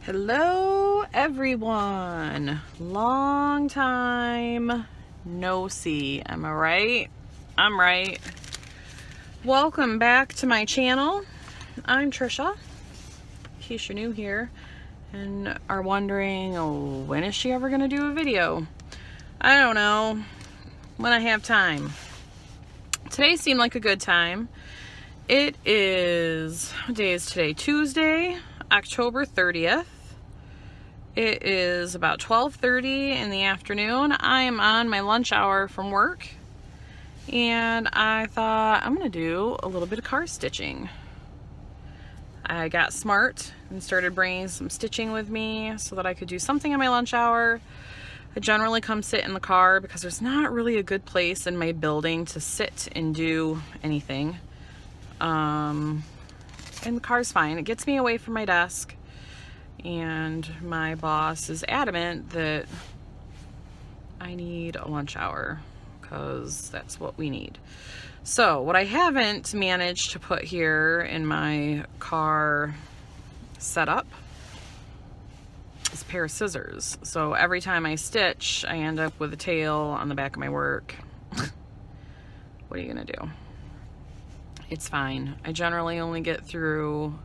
Hello everyone, long time no see. Am I right? I'm right. Welcome back to my channel. I'm Trisha, in case you're new here and are wondering, oh, when is she ever gonna do a video? I don't know, when I have time. Today seemed like a good time. It is, what day is today? Tuesday, October 30th. It is about 12:30 in the afternoon. I am on my lunch hour from work, and I thought I'm gonna do a little bit of car stitching. I got smart and started bringing some stitching with me so that I could do something in my lunch hour. I generally come sit in the car because there's not really a good place in my building to sit and do anything. And the car's fine. It gets me away from my desk. And my boss is adamant that I need a lunch hour because that's what we need. So what I haven't managed to put here in my car setup is a pair of scissors. So every time I stitch, I end up with a tail on the back of my work. What are you gonna do? It's fine. I generally only get through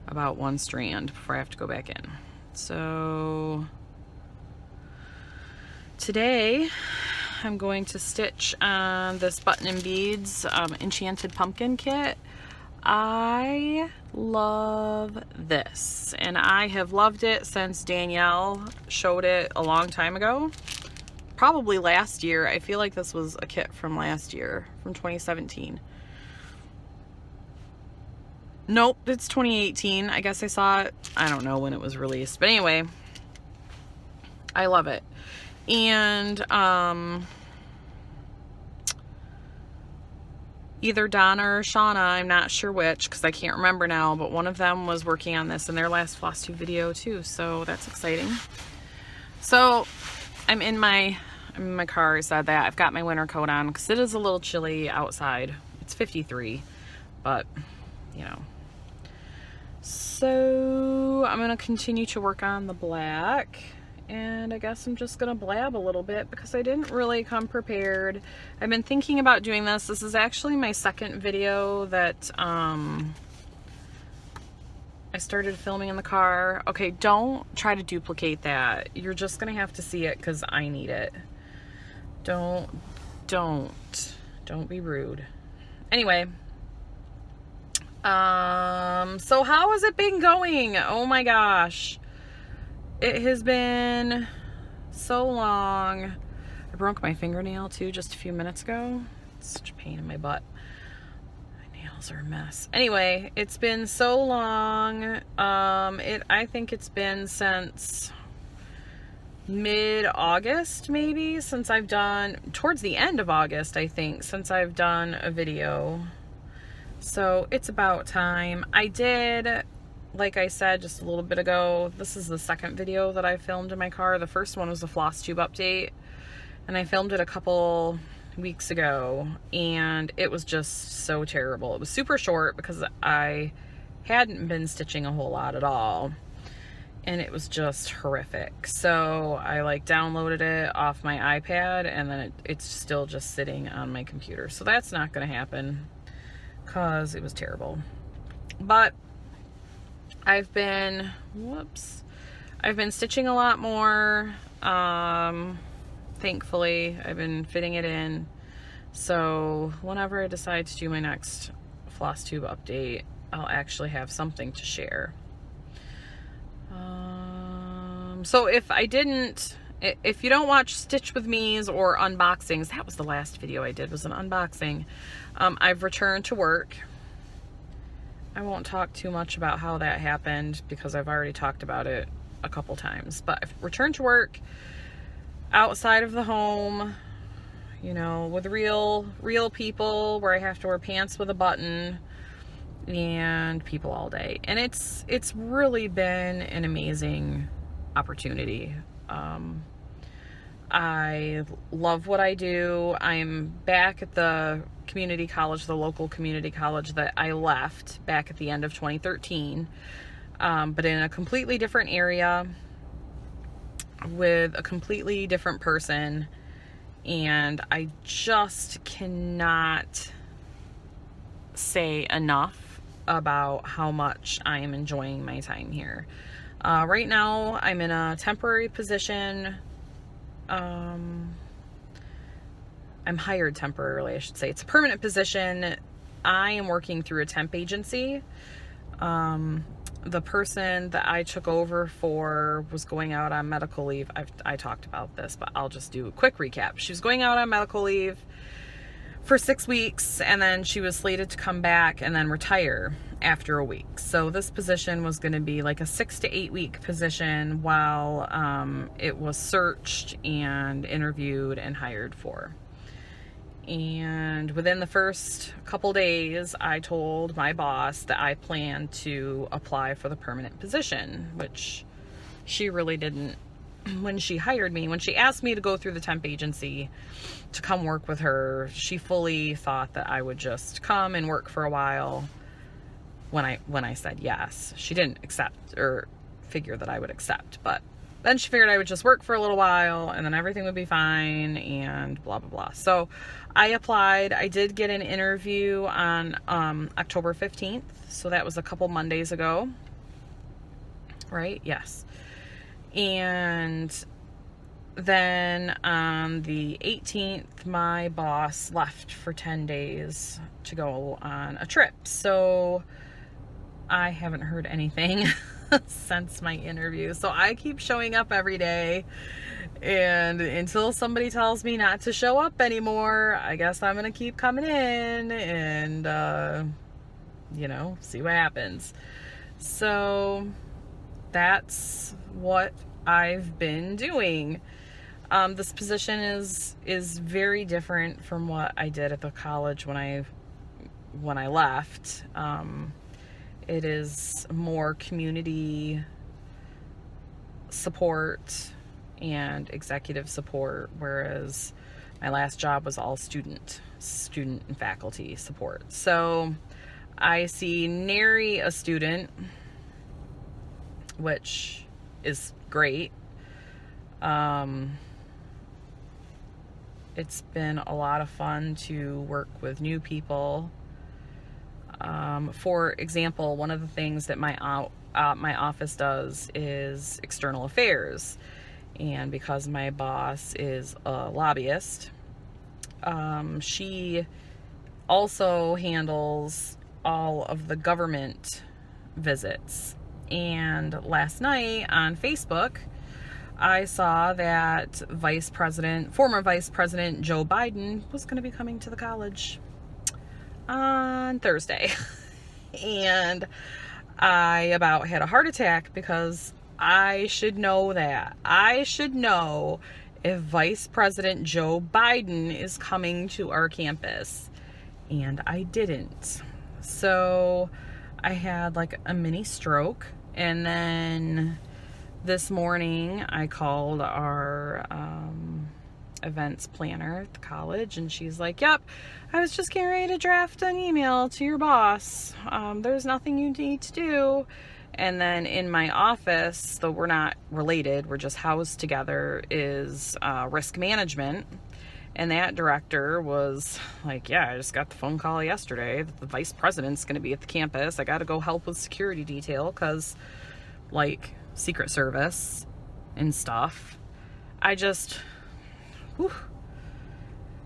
about one strand before I have to go back in. So today I'm going to stitch on this button and beads Enchanted pumpkin kit. I love this, and I have loved it since Danielle showed it a long time ago, probably last year. I feel like this was a kit from last year, from 2017. Nope, it's 2018. I guess I saw it. I don't know when it was released. But anyway, I love it. And either Donna or Shauna, I'm not sure which, because I can't remember now, but one of them was working on this in their last Flosstube video too, so that's exciting. So I'm in my car. I said that. I've got my winter coat on because it is a little chilly outside. It's 53, but you know. So I'm going to continue to work on the black, and I guess I'm just going to blab a little bit because I didn't really come prepared. I've been thinking about doing this. This is actually my second video that I started filming in the car. Okay, don't try to duplicate that. You're just going to have to see it because I need it. Don't be rude. Anyway. So how has it been going? Oh my gosh. It has been so long. I broke my fingernail too just a few minutes ago. It's such a pain in my butt. My nails are a mess. Anyway, it's been so long. I think it's been since mid-August maybe, since I've done, towards the end of August, I think, since I've done a video. So it's about time. I did, like I said just a little bit ago, this is the second video that I filmed in my car. The first one was the Flosstube update, and I filmed it a couple weeks ago, and it was just so terrible. It was super short because I hadn't been stitching a whole lot at all, and it was just horrific. So I like downloaded it off my iPad, and then it's still just sitting on my computer. So that's not going to happen, because it was terrible. But I've been stitching a lot more. Thankfully, I've been fitting it in. So whenever I decide to do my next Flosstube update, I'll actually have something to share. So if you don't watch Stitch with Me's or unboxings, that was the last video I did, was an unboxing. I've returned to work. I won't talk too much about how that happened because I've already talked about it a couple times, but I've returned to work outside of the home, you know, with real people, where I have to wear pants with a button and people all day. And it's really been an amazing opportunity. I love what I do. I'm back at the community college, the local community college that I left back at the end of 2013. but in a completely different area with a completely different person. And I just cannot say enough about how much I am enjoying my time here. Right now, I'm in a temporary position. I'm hired temporarily, I should say. It's a permanent position. I am working through a temp agency. The person that I took over for was going out on medical leave. I talked about this, but I'll just do a quick recap. She was going out on medical leave for 6 weeks, and then she was slated to come back and then retire after a week. So this position was going to be like a 6 to 8 week position while it was searched and interviewed and hired for. And within the first couple days, I told my boss that I planned to apply for the permanent position, which she really didn't. When she hired me, when she asked me to go through the temp agency to come work with her, she fully thought that I would just come and work for a while. When I said yes, she didn't accept or figure that I would accept, but then she figured I would just work for a little while and then everything would be fine and blah, blah, blah. So I applied. I did get an interview on October 15th. So that was a couple Mondays ago, right? Yes. And then on the 18th, my boss left for 10 days to go on a trip. So I haven't heard anything since my interview. So I keep showing up every day, and until somebody tells me not to show up anymore, I guess I'm gonna keep coming in and see what happens. So that's what I've been doing. This position is very different from what I did at the college when I left. It is more community support and executive support, whereas my last job was all student and faculty support. So I see nary a student, which is great. It's been a lot of fun to work with new people. For example, one of the things that my office does is external affairs. And because my boss is a lobbyist, she also handles all of the government visits. And last night on Facebook, I saw that former Vice President Joe Biden was going to be coming to the college on Thursday. And I about had a heart attack because I should know that. I should know if Vice President Joe Biden is coming to our campus. And I didn't. So I had like a mini stroke. And then this morning I called our events planner at the college, and she's like, yep, I was just getting ready to draft an email to your boss. There's nothing you need to do. And then in my office, though we're not related, we're just housed together, is risk management. And that director was like, yeah, I just got the phone call yesterday that the vice president's going to be at the campus. I got to go help with security detail because, like, Secret Service and stuff.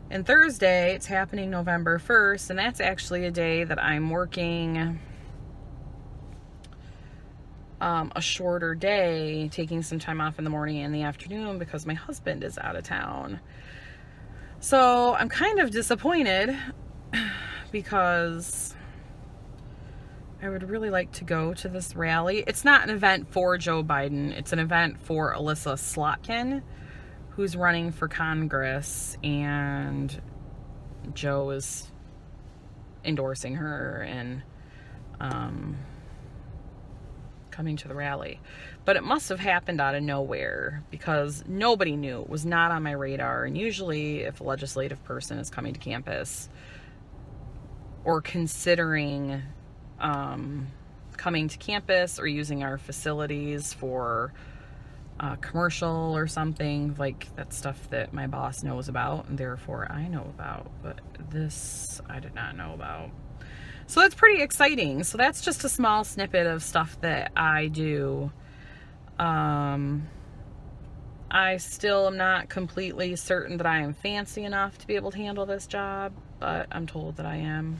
And Thursday, it's happening November 1st, and that's actually a day that I'm working a shorter day, taking some time off in the morning and the afternoon because my husband is out of town. So I'm kind of disappointed because I would really like to go to this rally. It's not an event for Joe Biden. It's an event for Alyssa Slotkin, who's running for Congress, and Joe is endorsing her and coming to the rally. But it must have happened out of nowhere because nobody knew. It was not on my radar. And usually if a legislative person is coming to campus or considering coming to campus or using our facilities for commercial or something. Like, that's stuff that my boss knows about and therefore I know about, but this I did not know about. So that's pretty exciting. So that's just a small snippet of stuff that I do. I still am not completely certain that I am fancy enough to be able to handle this job, but I'm told that I am.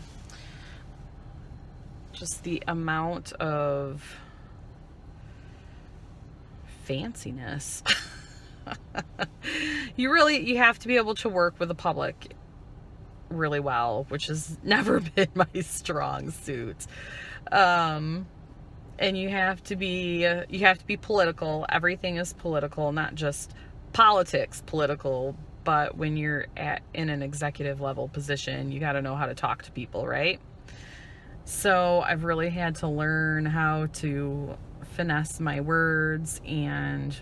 Just the amount of fanciness. You have to be able to work with the public really well, which has never been my strong suit. And you have to be political. Everything is political, not just politics political, but when you're in an executive level position, you got to know how to talk to people, right? So I've really had to learn how to finesse my words, and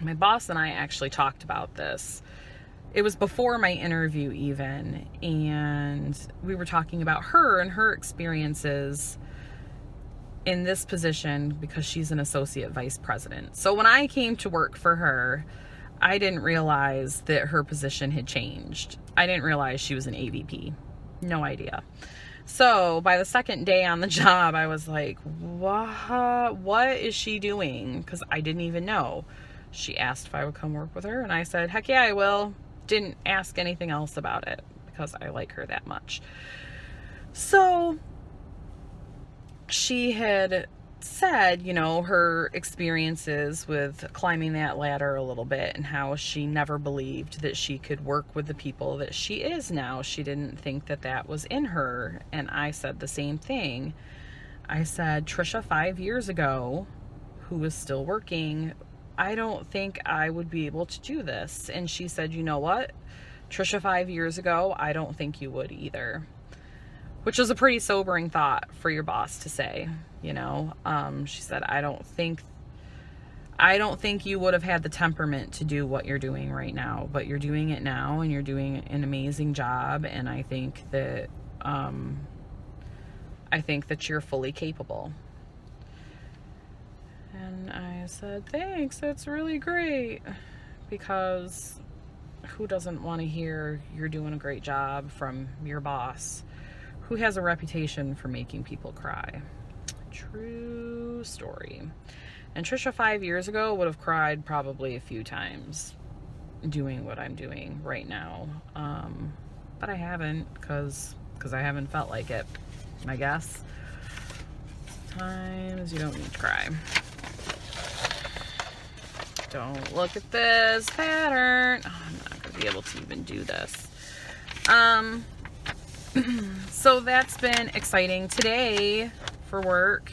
my boss and I actually talked about this. It was before my interview even, and we were talking about her and her experiences in this position because she's an associate vice president. So when I came to work for her, I didn't realize that her position had changed. I didn't realize she was an AVP. No idea. So by the second day on the job, I was like, what is she doing? Because I didn't even know. She asked if I would come work with her, and I said, heck yeah, I will. Didn't ask anything else about it because I like her that much. So she had said, her experiences with climbing that ladder a little bit and how she never believed that she could work with the people that she is now. She didn't think that that was in her. And I said the same thing. I said, Trisha, 5 years ago, who was still working, I don't think I would be able to do this. And she said, you know what? Trisha, 5 years ago, I don't think you would either. Which was a pretty sobering thought for your boss to say, She said, I don't think you would have had the temperament to do what you're doing right now, but you're doing it now and you're doing an amazing job. And I think that you're fully capable. And I said, thanks, that's really great. Because who doesn't want to hear you're doing a great job from your boss, who has a reputation for making people cry? True story. And Trisha 5 years ago would have cried probably a few times doing what I'm doing right now. But I haven't because I haven't felt like it, I guess. Sometimes you don't need to cry. Don't look at this pattern. Oh, I'm not going to be able to even do this. So that's been exciting. Today for work,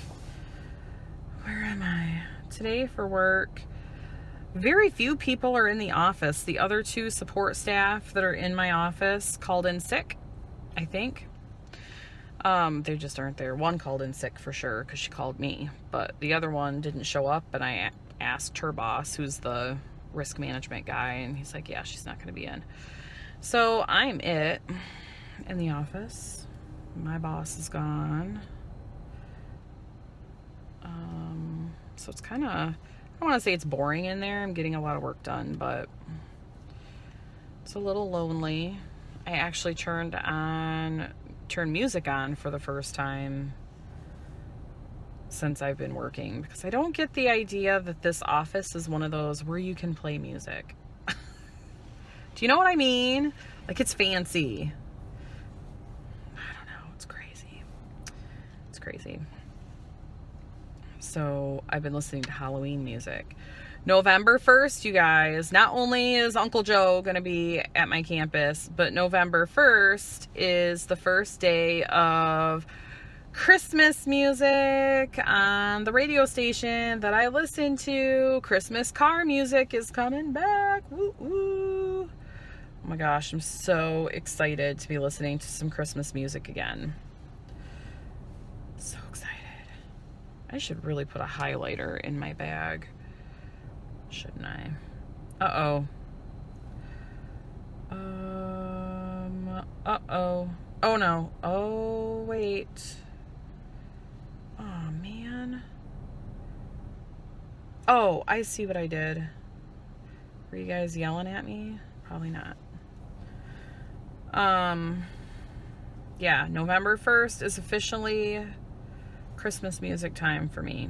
where am I? Today for work, very few people are in the office. The other two support staff that are in my office called in sick, I think. They just aren't there. One called in sick for sure because she called me, but the other one didn't show up, and I asked her boss, who's the risk management guy, and he's like, yeah, she's not going to be in. So I'm in the office. My boss is gone. So it's kind of, I don't want to say it's boring in there. I'm getting a lot of work done, but it's a little lonely. I actually turned music on for the first time since I've been working, because I don't get the idea that this office is one of those where you can play music. Do you know what I mean? Like, it's fancy. I don't know. It's crazy. It's crazy. So I've been listening to Halloween music. November 1st, you guys, not only is Uncle Joe going to be at my campus, but November 1st is the first day of Christmas music on the radio station that I listen to. Christmas car music is coming back. Woo woo. Oh my gosh, I'm so excited to be listening to some Christmas music again. So excited. I should really put a highlighter in my bag, shouldn't I? Uh-oh. Uh-oh. Oh no. Oh, wait. Oh Oh, I see what I did. Were you guys yelling at me? Probably not. Yeah, November 1st is officially Christmas music time for me.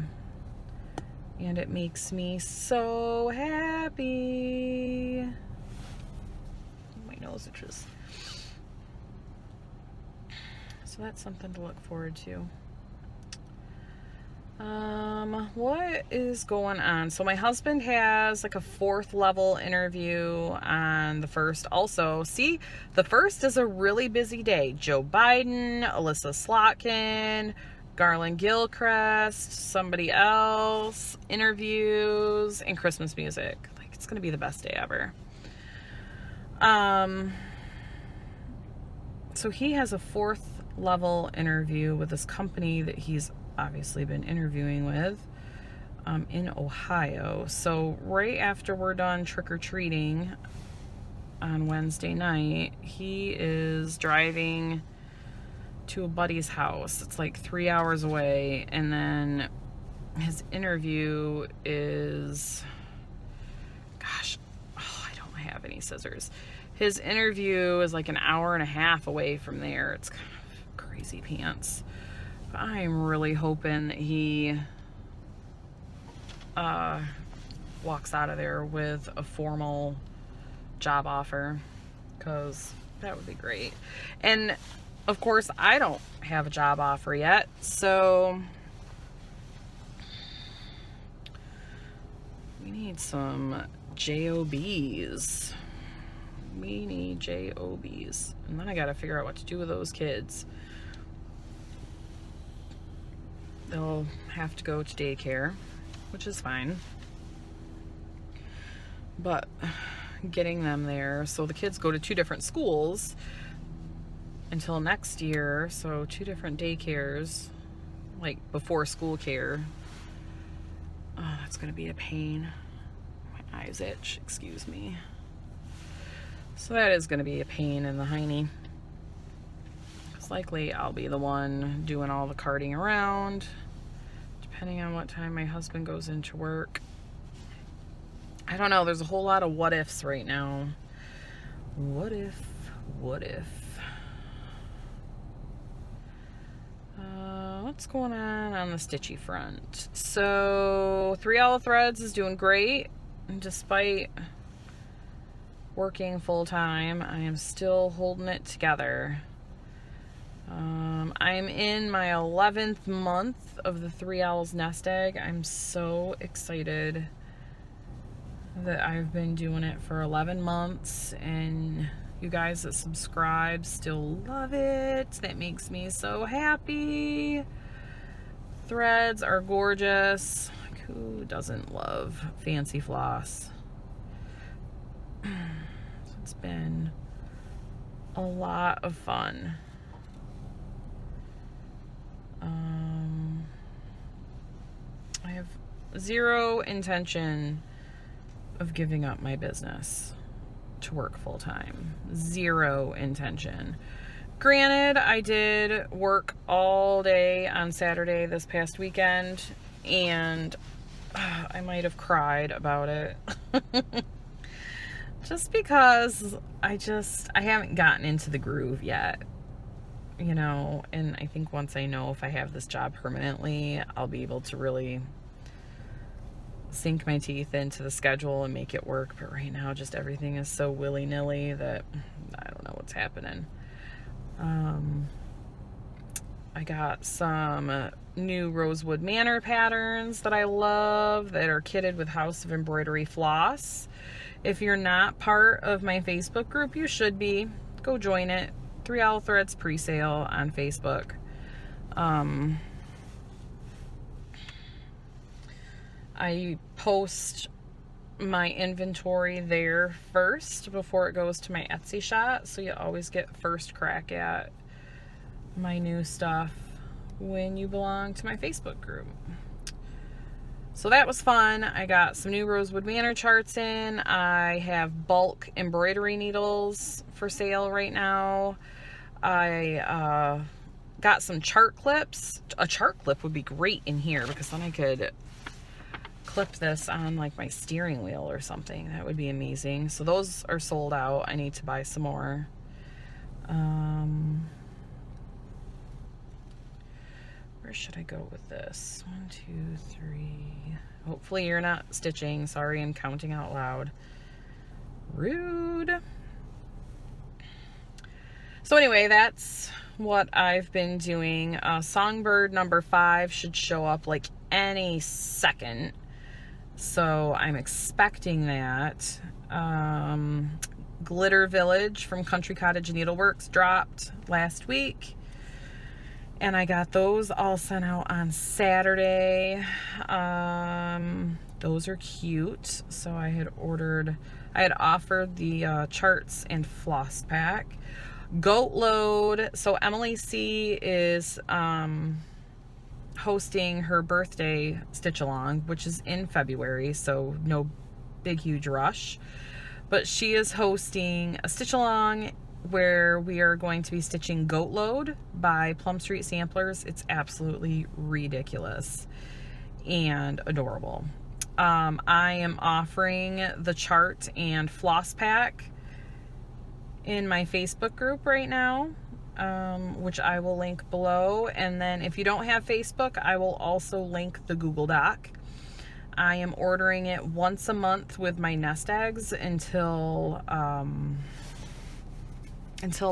And it makes me so happy. My nose itches. So that's something to look forward to. What is going on? So my husband has like a 4th level interview on the 1st. Also, see, the 1st is a really busy day. Joe Biden, Alyssa Slotkin, Garland Gilchrist, somebody else, interviews, and Christmas music. Like, it's gonna be the best day ever. So he has a 4th level interview with this company that he's obviously been interviewing with in Ohio. So right after we're done trick-or-treating on Wednesday night, he is driving to a buddy's house. It's like 3 hours away, and then his interview is, gosh, I don't have any scissors. His interview is like an hour and a half away from there. It's kind of crazy pants. But I'm really hoping that he walks out of there with a formal job offer, because that would be great. And of course, I don't have a job offer yet, so we need some JOBs. We need JOBs. And then I gotta figure out what to do with those kids. They'll have to go to daycare, which is fine. But getting them there, so the kids go to 2 different schools until next year, so 2 different daycares, like before school care. Oh, that's gonna be a pain. My eyes itch, excuse me. So that is gonna be a pain in the hiney. It's likely I'll be the one doing all the carting around, depending on what time my husband goes into work. I don't know, there's a whole lot of what ifs right now. What if? What's going on the stitchy front? So 3 Owl Threads is doing great. And despite working full time, I am still holding it together. I'm in my 11th month of the 3 Owls nest egg. I'm so excited that I've been doing it for 11 months, and you guys that subscribe still love it. That makes me so happy. Threads are gorgeous. Like, who doesn't love fancy floss? It's been a lot of fun. I have zero intention of giving up my business to work full time. Zero intention. Granted, I did work all day on Saturday this past weekend, and I might have cried about it. Just because I haven't gotten into the groove yet, you know, and I think once I know if I have this job permanently, I'll be able to really sink my teeth into the schedule and make it work. But right now, just everything is so willy-nilly that I don't know what's happening. I got some new Rosewood Manor patterns that I love that are kitted with House of Embroidery floss. If you're not part of my Facebook group, you should be. Go join it. 3 Owl Threads pre-sale on Facebook. I post my inventory there first before it goes to my Etsy shop, so you always get first crack at my new stuff when you belong to my Facebook group. So that was fun. I got some new Rosewood Manor charts in. I have bulk embroidery needles for sale right now. I got some chart clips. A chart clip would be great in here because then I could clip this on like my steering wheel or something. That would be amazing. So those are sold out. I need to buy some more. Where should I go with this? 1, 2, 3. Hopefully you're not stitching. Sorry, I'm counting out loud. Rude. So anyway, that's what I've been doing. Songbird number 5 should show up like any second. So I'm expecting that. Glitter Village from Country Cottage Needleworks dropped last week. And I got those all sent out on Saturday. Those are cute. So I had offered the charts and floss pack. Goat Load. So Emily C is hosting her birthday stitch along, which is in February, so no big huge rush. But she is hosting a stitch along where we are going to be stitching Goat Load by Plum Street Samplers. It's absolutely ridiculous and adorable. I am offering the chart and floss pack in my Facebook group right now, which I will link below. And then if you don't have Facebook, I will also link the Google Doc. I am ordering it once a month with my nest eggs until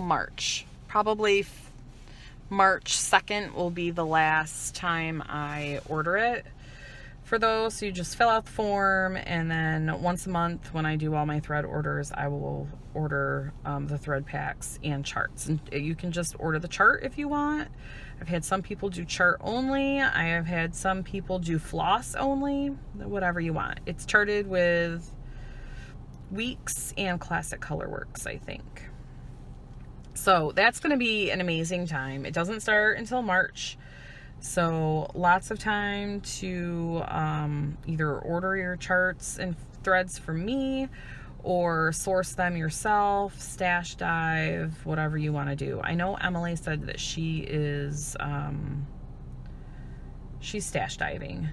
March. Probably March 2nd will be the last time I order it for those. So you just fill out the form, and then once a month when I do all my thread orders, I will order the thread packs and charts. And you can just order the chart if you want. I've had some people do chart only. I have had some people do floss only, whatever you want. It's charted with Weeks and Classic Colorworks, I think. So that's going to be an amazing time. It doesn't start until March. So lots of time to either order your charts and threads from me or source them yourself, stash dive, whatever you want to do. I know Emily said that she is, she's stash diving.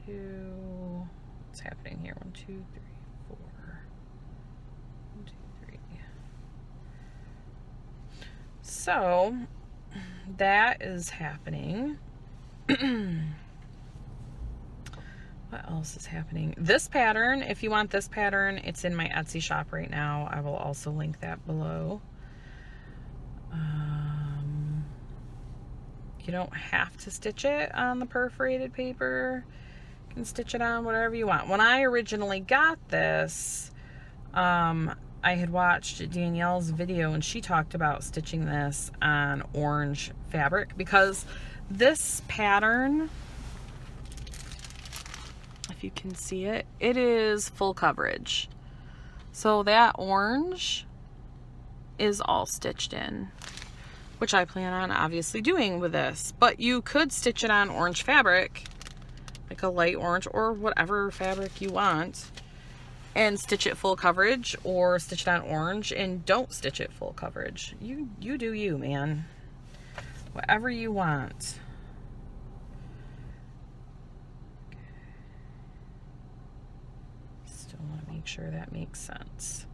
What's happening here? 1, 2, 3, 4. 1, 2, 3. So that is happening. What else is happening? This pattern, if you want this pattern, it's in my Etsy shop right now. I will also link that below. You don't have to stitch it on the perforated paper. You can stitch it on whatever you want. When I originally got this, I had watched Danielle's video and she talked about stitching this on orange fabric because this pattern, if you can see it, it is full coverage. So that orange is all stitched in, which I plan on obviously doing with this. But you could stitch it on orange fabric, like a light orange or whatever fabric you want, and stitch it full coverage, or stitch it on orange and don't stitch it full coverage. You do you, man. Whatever you want. Still want to make sure that makes sense.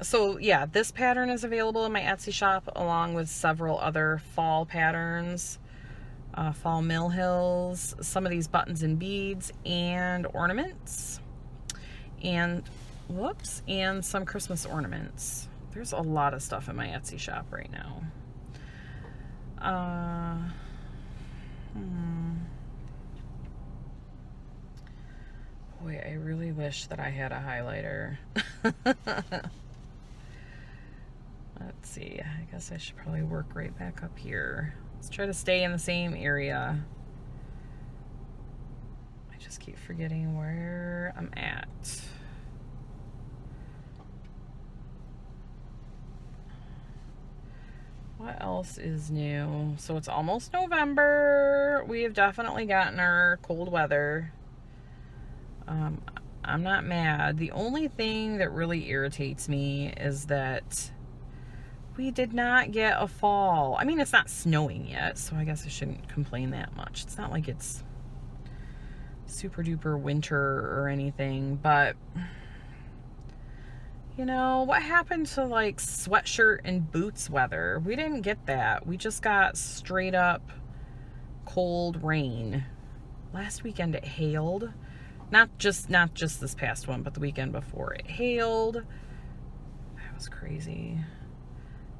So yeah, this pattern is available in my Etsy shop along with several other fall patterns. Fall Mill Hills, some of these buttons and beads and ornaments, and and some Christmas ornaments. There's a lot of stuff in my Etsy shop right now. Boy, I really wish that I had a highlighter. Let's see, I guess I should probably work right back up here. Let's try to stay in the same area. I just keep forgetting where I'm at. What else is new? So it's almost November. We have definitely gotten our cold weather. I'm not mad. The only thing that really irritates me is that we did not get a fall. I mean, it's not snowing yet, so I guess I shouldn't complain that much. It's not like it's super duper winter or anything, but you know, what happened to like sweatshirt and boots weather? We didn't get that. We just got straight up cold rain. Last weekend it hailed. Not just this past one, but the weekend before it hailed. That was crazy.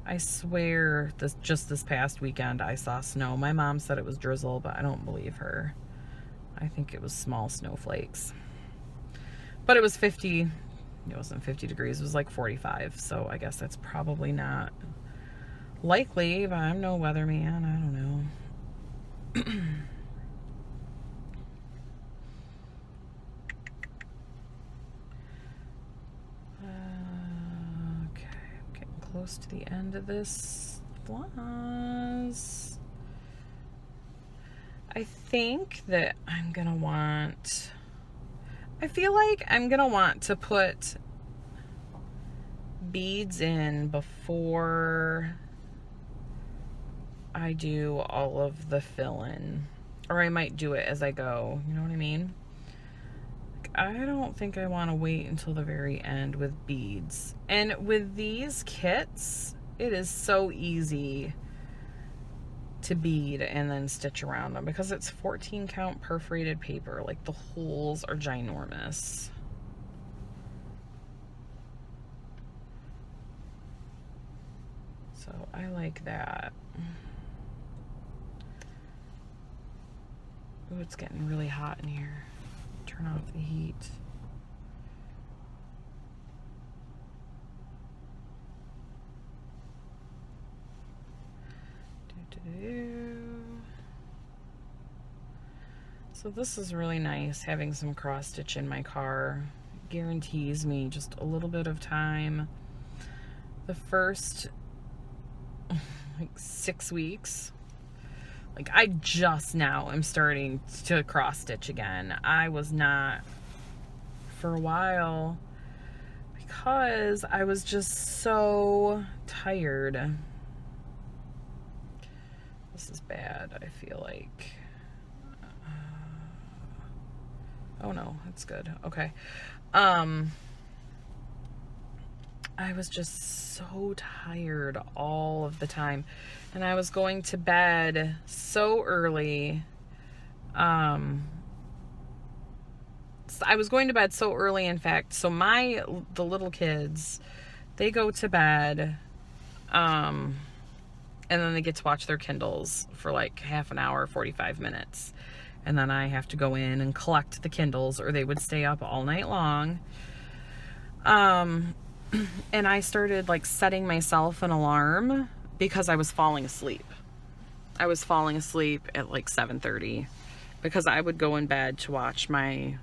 I swear just this past weekend I saw snow. My mom said it was drizzle, but I don't believe her. I think it was small snowflakes. But it was 50. It wasn't 50 degrees. It was like 45. So I guess that's probably not likely, but I'm no weatherman. I don't know. Close to the end of this floss. I think that I'm gonna want, I feel like I'm gonna want to put beads in before I do all of the fill-in, or I might do it as I go, you know what I mean? I don't think I want to wait until the very end with beads. And with these kits, it is so easy to bead and then stitch around them because it's 14 count perforated paper. Like, the holes are ginormous. So I like that. Ooh, it's getting really hot in here. Turn off the heat. So this is really nice, having some cross stitch in my car. Guarantees me just a little bit of time. The first like 6 weeks, like, I just now am starting to cross stitch again. I was not for a while because I was just so tired. This is bad, I feel like. Oh no, it's good. Okay. I was just so tired all of the time, and I was going to bed so early. I was going to bed so early, in fact, so the little kids, they go to bed, and then they get to watch their Kindles for like half an hour, 45 minutes. And then I have to go in and collect the Kindles, or they would stay up all night long. And I started like setting myself an alarm because I was falling asleep. I was falling asleep at like 7:30 because I would go in bed to watch my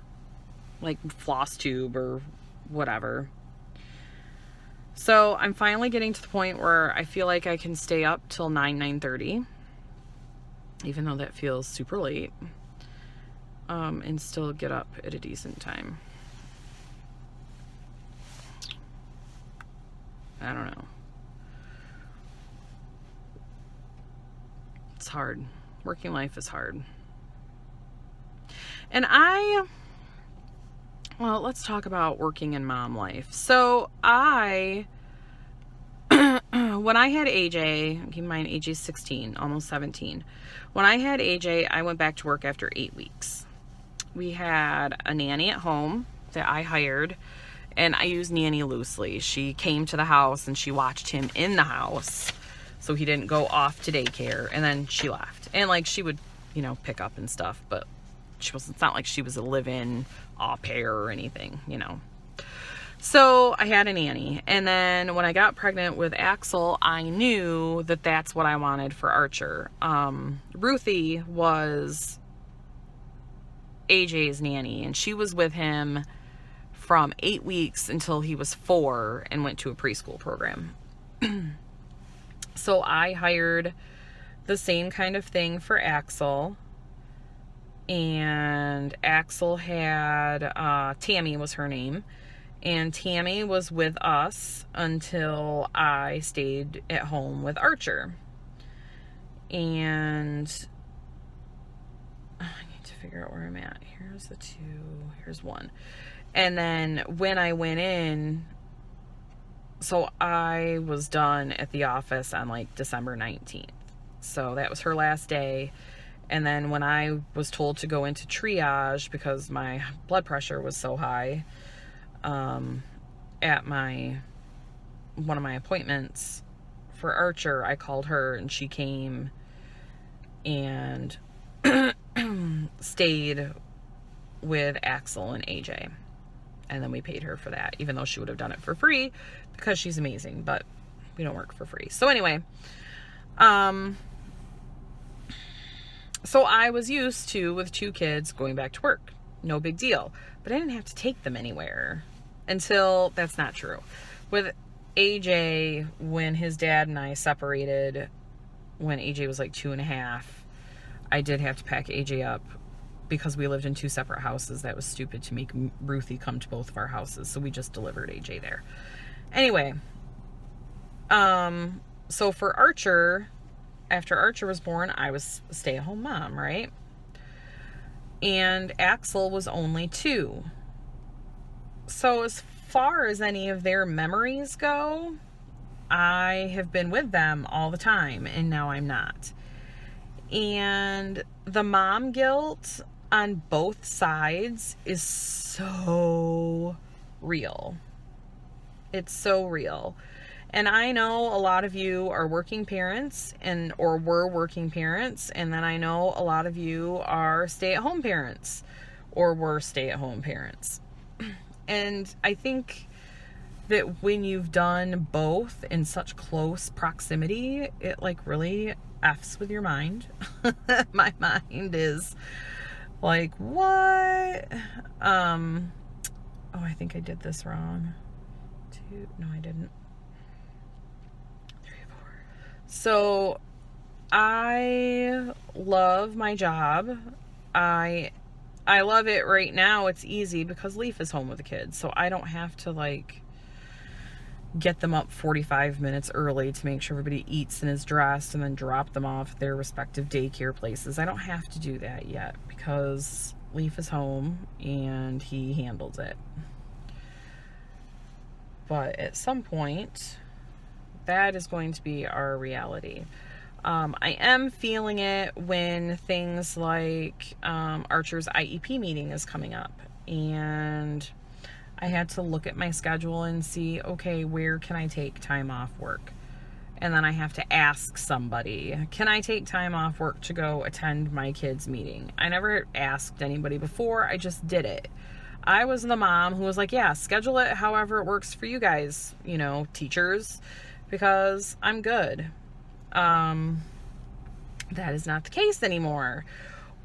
like Flosstube or whatever. So I'm finally getting to the point where I feel like I can stay up till 9:30, even though that feels super late, and still get up at a decent time. I don't know. It's hard. Working life is hard. And well, let's talk about working and mom life. So when I had AJ, keep in mind AJ's 16, almost 17. When I had AJ, I went back to work after 8 weeks. We had a nanny at home that I hired, and I use nanny loosely. She came to the house and she watched him in the house, so he didn't go off to daycare, and then she left. And like, she would, you know, pick up and stuff, but it's not like she was a live-in au pair or anything, you know. So I had a nanny, and then when I got pregnant with Axel, I knew that that's what I wanted for Archer. Ruthie was AJ's nanny, and she was with him from 8 weeks until he was 4 and went to a preschool program. So I hired the same kind of thing for Axel, and Axel had Tammy was her name, And Tammy was with us until I stayed at home with Archer. And I need to figure out where I'm at. Here's the 2, here's 1. And then when I went in, so I was done at the office on like December 19th. So that was her last day. And then when I was told to go into triage because my blood pressure was so high, at one of my appointments for Archer, I called her and she came and stayed with Axel and AJ. And then we paid her for that, even though she would have done it for free because she's amazing, but we don't work for free. So anyway, so I was used to, with 2 kids, going back to work. No big deal. But I didn't have to take them anywhere until that's not true. With AJ, when his dad and I separated, when AJ was like 2.5, I did have to pack AJ up because we lived in 2 separate houses. That was stupid to make Ruthie come to both of our houses. So we just delivered AJ there. Anyway, so for Archer, after Archer was born, I was a stay-at-home mom, right? And Axel was only 2. So as far as any of their memories go, I have been with them all the time, and now I'm not. And the mom guilt on both sides is so real. It's so real. And I know a lot of you are working parents or were working parents. And then I know a lot of you are stay-at-home parents or were stay-at-home parents. And I think that when you've done both in such close proximity, it like really F's with your mind. My mind is like, what? Oh, I think I did this wrong. 2, no, I didn't. 3, 4. So I love my job. I love it right now. It's easy because Leaf is home with the kids. So I don't have to like get them up 45 minutes early to make sure everybody eats and is dressed and then drop them off at their respective daycare places. I don't have to do that yet because Leaf is home and he handles it. But at some point, that is going to be our reality. I am feeling it when things like Archer's IEP meeting is coming up. And I had to look at my schedule and see, okay, where can I take time off work? And then I have to ask somebody, can I take time off work to go attend my kid's meeting? I never asked anybody before. I just did it. I was the mom who was like, yeah, schedule it however it works for you guys, you know, teachers, because I'm good. That is not the case anymore.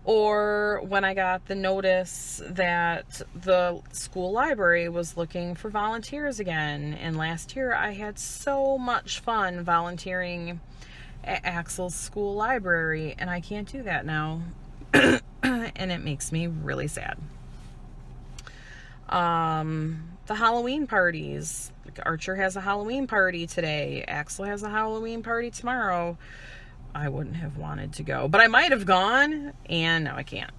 Or when I got the notice that the school library was looking for volunteers again. And last year I had so much fun volunteering at Axel's school library, and I can't do that now. And it makes me really sad. The Halloween parties. Archer has a Halloween party today. Axel has a Halloween party tomorrow. I wouldn't have wanted to go, but I might have gone, and now I can't.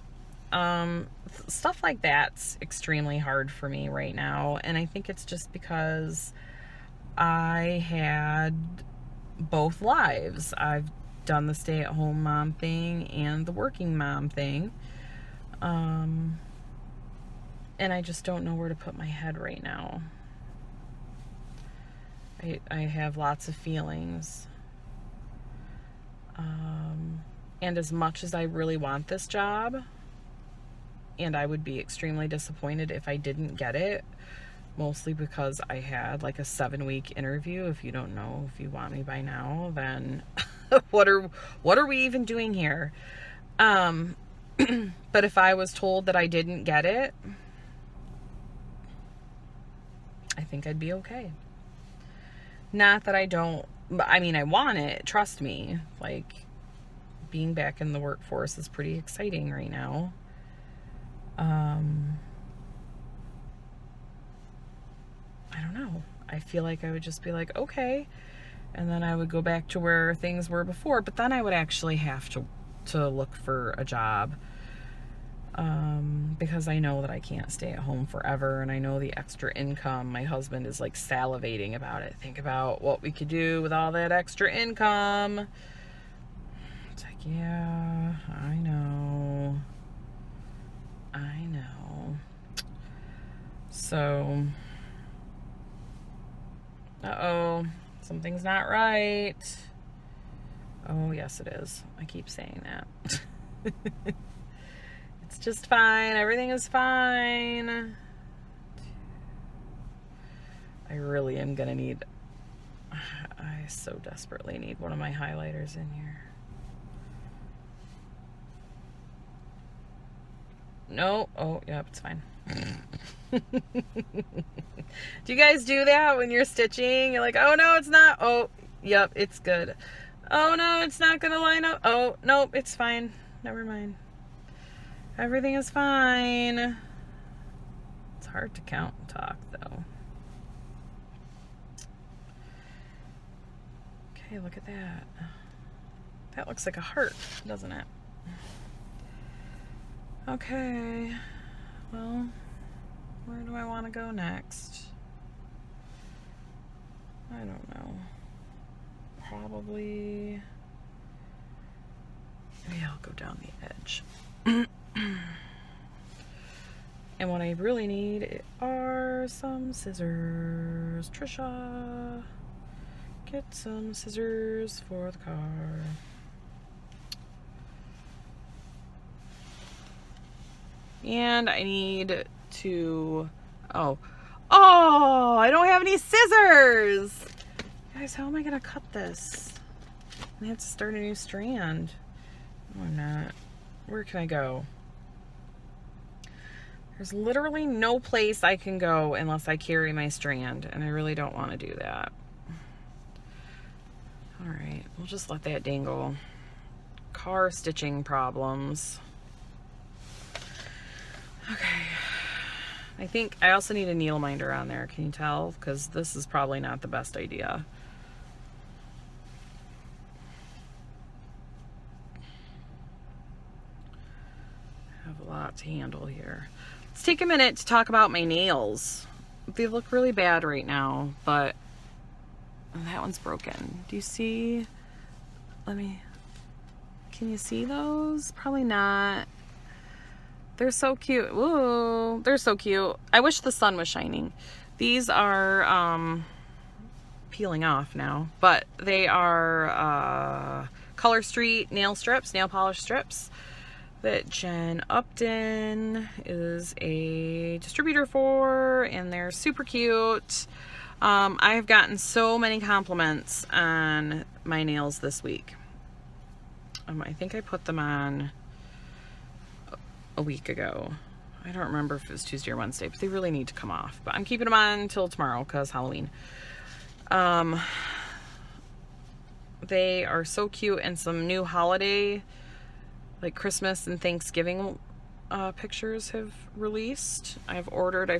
Stuff like that's extremely hard for me right now, and I think it's just because I had both lives. I've done the stay-at-home mom thing and the working mom thing, and I just don't know where to put my head right now. I have lots of feelings. And as much as I really want this job, and I would be extremely disappointed if I didn't get it, mostly because I had like a 7-week interview. If you don't know, if you want me by now, then what are we even doing here? But if I was told that I didn't get it, I think I'd be okay. Not that I don't, I mean, I want it, trust me. Like, being back in the workforce is pretty exciting right now. I don't know. I feel like I would just be like, okay. And then I would go back to where things were before, but then I would actually have to look for a job. Because I know that I can't stay at home forever, and I know the extra income. My husband is like salivating about it. Think about what we could do with all that extra income. It's like, yeah, I know. So, uh-oh, something's not right. Oh, yes, it is. I keep saying that. It's just fine. Everything is fine. I really am going to need... I so desperately need one of my highlighters in here. No. Oh, yep, it's fine. Do you guys do that when you're stitching? You're like, oh, no, it's not. Oh, yep, it's good. Oh, no, it's not going to line up. Oh, nope, it's fine. Never mind. Everything is fine. It's hard to count and talk, though. Okay, look at that. That looks like a heart, doesn't it? Okay. Well, where do I want to go next? I don't know. Probably... maybe I'll go down the edge. And what I really need are some scissors. Trisha, get some scissors for the car. And I need to... oh, I don't have any scissors! Guys, how am I going to cut this? I have to start a new strand. No, I'm not. Where can I go? There's literally no place I can go unless I carry my strand, and I really don't want to do that. Alright, we'll just let that dangle. Car stitching problems. Okay. I think I also need a needle minder on there. Can you tell? Because this is probably not the best idea. I have a lot to handle here. Let's take a minute to talk about my nails. They look really bad right now, but that one's broken. Do you see? Can you see those? Probably not. They're so cute. Ooh, they're so cute. I wish the sun was shining. These are peeling off now, but they are Color Street nail strips, nail polish strips that Jen Upton is a distributor for, and they're super cute. I have gotten so many compliments on my nails this week. I think I put them on a week ago. I don't remember if it was Tuesday or Wednesday, but they really need to come off. But I'm keeping them on until tomorrow because Halloween. They are so cute, and some new holiday, like Christmas and Thanksgiving pictures have released. I've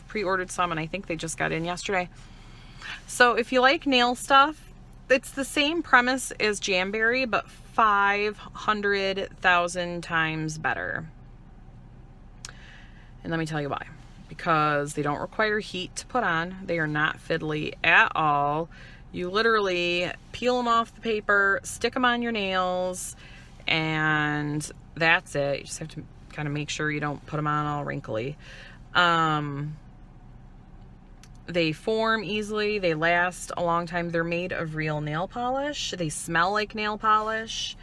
pre-ordered some, and I think they just got in yesterday. So if you like nail stuff, it's the same premise as Jamberry, but 500,000 times better. And let me tell you why. Because they don't require heat to put on. They are not fiddly at all. You literally peel them off the paper, stick them on your nails, and that's it. You just have to kind of make sure you don't put them on all wrinkly. They form easily. They last a long time. They're made of real nail polish. They smell like nail polish.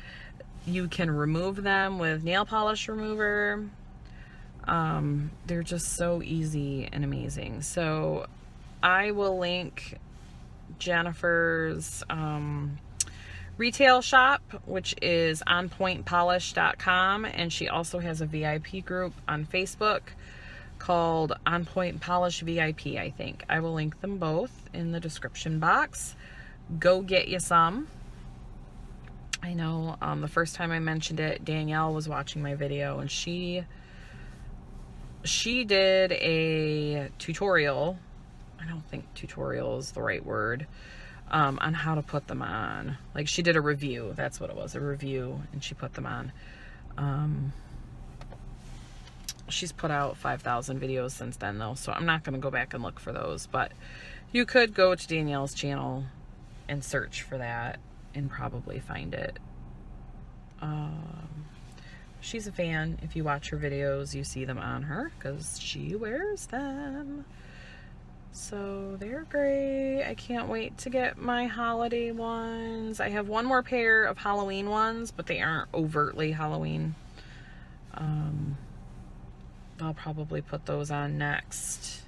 You can remove them with nail polish remover. They're just so easy and amazing. So I will link Jennifer's retail shop, which is onpointpolish.com, and she also has a VIP group on Facebook called On Point Polish VIP, I think. I will link them both in the description box. Go get you some. I know the first time I mentioned it, Danielle was watching my video, and she did a tutorial I don't think tutorial is the right word, on how to put them on. Like, she did a review. That's what it was, a review, and she put them on. She's put out 5,000 videos since then, though, so I'm not going to go back and look for those. But you could go to Danielle's channel and search for that and probably find it. She's a fan. If you watch her videos, you see them on her because she wears them. So they're great. I can't wait to get my holiday ones. I have one more pair of Halloween ones, but they aren't overtly Halloween. I'll probably put those on next.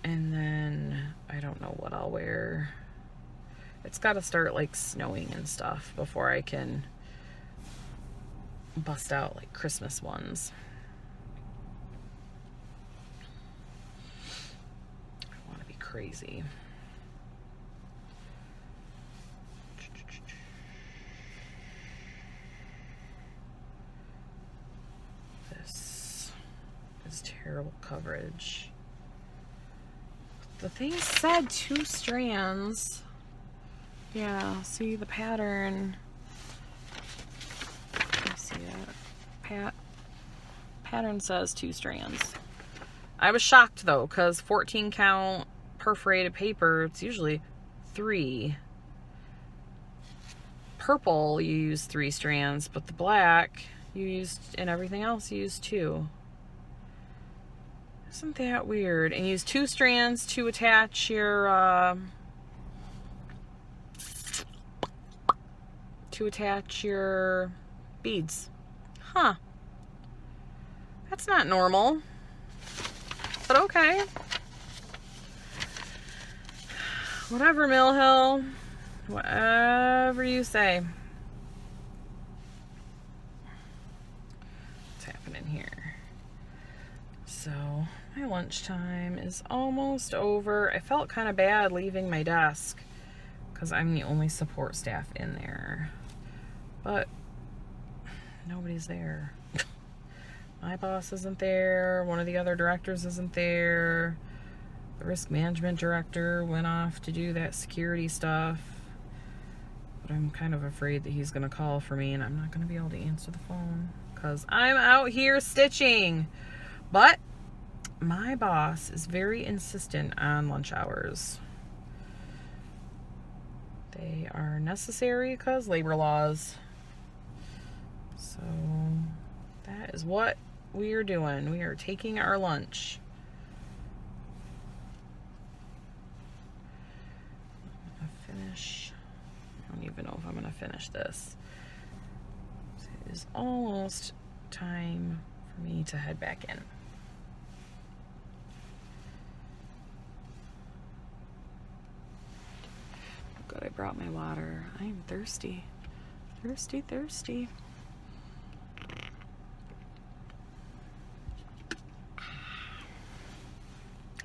And then I don't know what I'll wear. It's got to start like snowing and stuff before I can bust out like Christmas ones. I want to be crazy. This is terrible coverage. The thing said 2 strands. Yeah, see the pattern. See that? Pattern says 2 strands. I was shocked though, because 14 count perforated paper, it's usually 3. Purple, you use 3 strands, but the black, you used, and everything else, you use 2. Isn't that weird? And use 2 strands to attach your, beads. Huh. That's not normal. But okay. Whatever, Mill Hill. Whatever you say. What's happening here? So, my lunchtime is almost over. I felt kind of bad leaving my desk because I'm the only support staff in there. But nobody's there. My boss isn't there. One of the other directors isn't there. The risk management director went off to do that security stuff. But I'm kind of afraid that he's going to call for me and I'm not going to be able to answer the phone because I'm out here stitching. But my boss is very insistent on lunch hours. They are necessary because labor laws. So that is what we are doing. We are taking our lunch. I'm gonna finish. I don't even know if I'm gonna finish this. It is almost time for me to head back in. Good, I brought my water. I am thirsty. Thirsty, thirsty.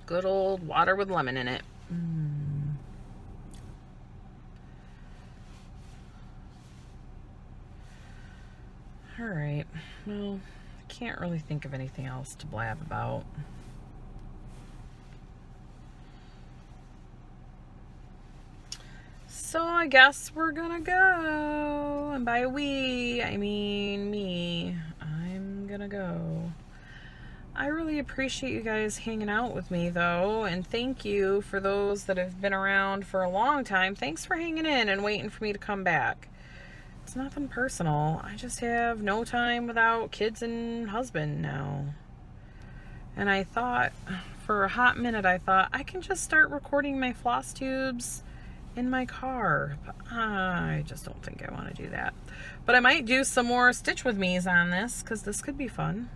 Good old water with lemon in it. All right. Well, I can't really think of anything else to blab about. So I guess we're gonna go. And by we, I mean me. I'm gonna go. I really appreciate you guys hanging out with me though, and thank you for those that have been around for a long time. Thanks for hanging in and waiting for me to come back. It's nothing personal. I just have no time without kids and husband now. And I thought, for a hot minute, I thought I can just start recording my floss tubes in my car. But I just don't think I want to do that. But I might do some more Stitch With Me's on this, because this could be fun.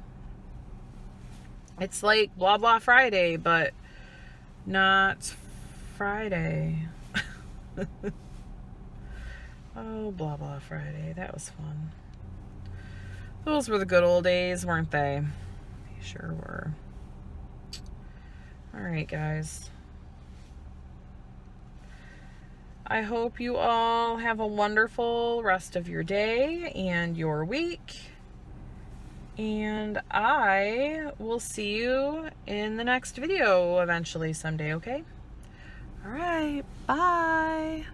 It's like Blah Blah Friday, but not Friday. Oh, Blah Blah Friday. That was fun. Those were the good old days, weren't they? They sure were. Alright, guys. I hope you all have a wonderful rest of your day and your week. And I will see you in the next video eventually someday, okay? All right, bye.